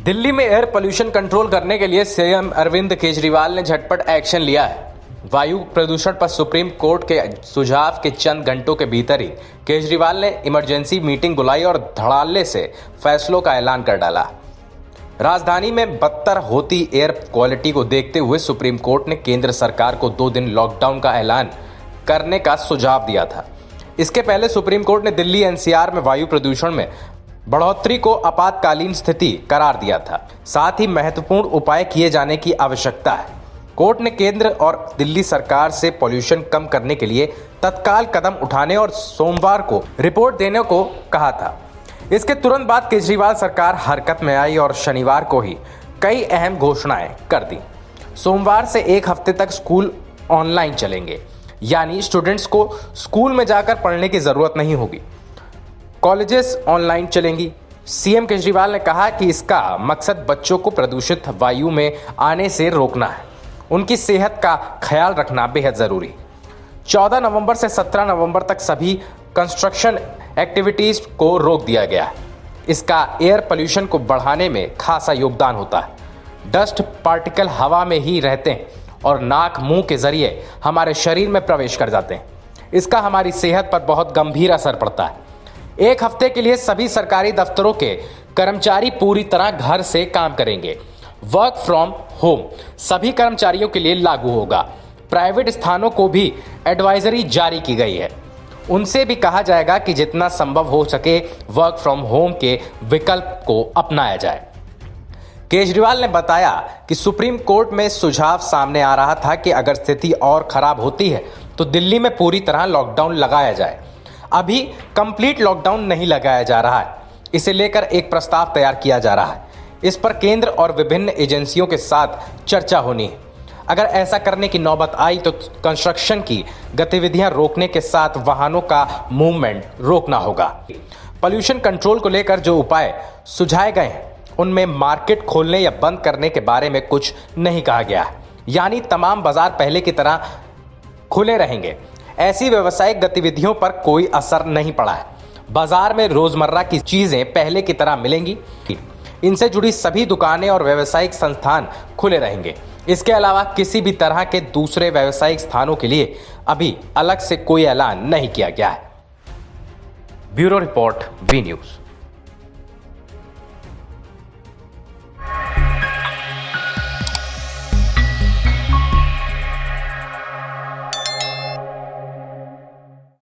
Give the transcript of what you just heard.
दिल्ली में air pollution control करने के लिए सीएम अरविंद केजरीवाल ने झटपट एक्शन लिया है। वायु प्रदूषण पर सुप्रीम कोर्ट के सुझाव के चंद घंटों के भीतर ही केजरीवाल ने इमरजेंसी मीटिंग बुलाई और धड़ाल्ले से फैसलों का ऐलान कर डाला। राजधानी में बदतर होती एयर क्वालिटी को देखते हुए सुप्रीम कोर्ट ने केंद्र सरकार को 2 दिन लॉकडाउन का ऐलान करने का सुझाव दिया था। इसके पहले सुप्रीम कोर्ट ने दिल्ली एनसीआर में वायु प्रदूषण में बढ़ोतरी को आपातकालीन स्थिति करार दिया था। साथ ही महत्वपूर्ण उपाय किए जाने की आवश्यकता है। कोर्ट ने केंद्र और दिल्ली सरकार से पॉल्यूशन कम करने के लिए तत्काल कदम उठाने और सोमवार को रिपोर्ट देने को कहा था। इसके तुरंत बाद केजरीवाल सरकार हरकत में आई और शनिवार को ही कई अहम घोषणाएं कर दी। सोमवार से 1 हफ्ते तक स्कूल ऑनलाइन चलेंगे, यानी स्टूडेंट्स को स्कूल में जाकर पढ़ने की जरूरत नहीं होगी। कॉलेजेस ऑनलाइन चलेंगी। सीएम केजरीवाल ने कहा कि इसका मकसद बच्चों को प्रदूषित वायु में आने से रोकना है। उनकी सेहत का ख्याल रखना बेहद जरूरी। 14 नवंबर से 17 नवंबर तक सभी कंस्ट्रक्शन एक्टिविटीज को रोक दिया गया है। इसका एयर पोल्यूशन को बढ़ाने में खासा योगदान होता है। डस्ट पार्टिकल हवा में ही रहते हैं और नाक मुंह के जरिए हमारे शरीर में प्रवेश कर जाते हैं। इसका हमारी सेहत पर बहुत गंभीर असर पड़ता है। 1 हफ्ते के लिए सभी सरकारी दफ्तरों के कर्मचारी पूरी तरह घर से काम करेंगे। वर्क फ्रॉम होम सभी कर्मचारियों के लिए लागू होगा। प्राइवेट स्थानों को भी एडवाइजरी जारी की गई है। उनसे भी कहा जाएगा कि जितना संभव हो सके वर्क फ्रॉम होम के विकल्प को अपनाया जाए। केजरीवाल ने बताया कि सुप्रीम कोर्ट में सुझाव सामने आ रहा था कि अगर स्थिति और खराब होती है तो दिल्ली में पूरी तरह लॉकडाउन लगाया जाए। अभी कंप्लीट लॉकडाउन नहीं लगाया जा रहा है। इसे लेकर एक प्रस्ताव तैयार किया जा रहा है। इस पर केंद्र और विभिन्न एजेंसियों के साथ चर्चा होनी है। अगर ऐसा करने की नौबत आई तो कंस्ट्रक्शन की गतिविधियां रोकने के साथ वाहनों का मूवमेंट रोकना होगा। पोल्यूशन कंट्रोल को लेकर जो उपाय सुझाए गए हैं उनमें मार्केट खोलने या बंद करने के बारे में कुछ नहीं कहा गया है, यानी तमाम बाजार पहले की तरह खुले रहेंगे। ऐसी व्यावसायिक गतिविधियों पर कोई असर नहीं पड़ा है। बाजार में रोजमर्रा की चीजें पहले की तरह मिलेंगी। इनसे जुड़ी सभी दुकानें और व्यावसायिक संस्थान खुले रहेंगे। इसके अलावा किसी भी तरह के दूसरे व्यावसायिक स्थानों के लिए अभी अलग से कोई ऐलान नहीं किया गया है। Bureau report, V news.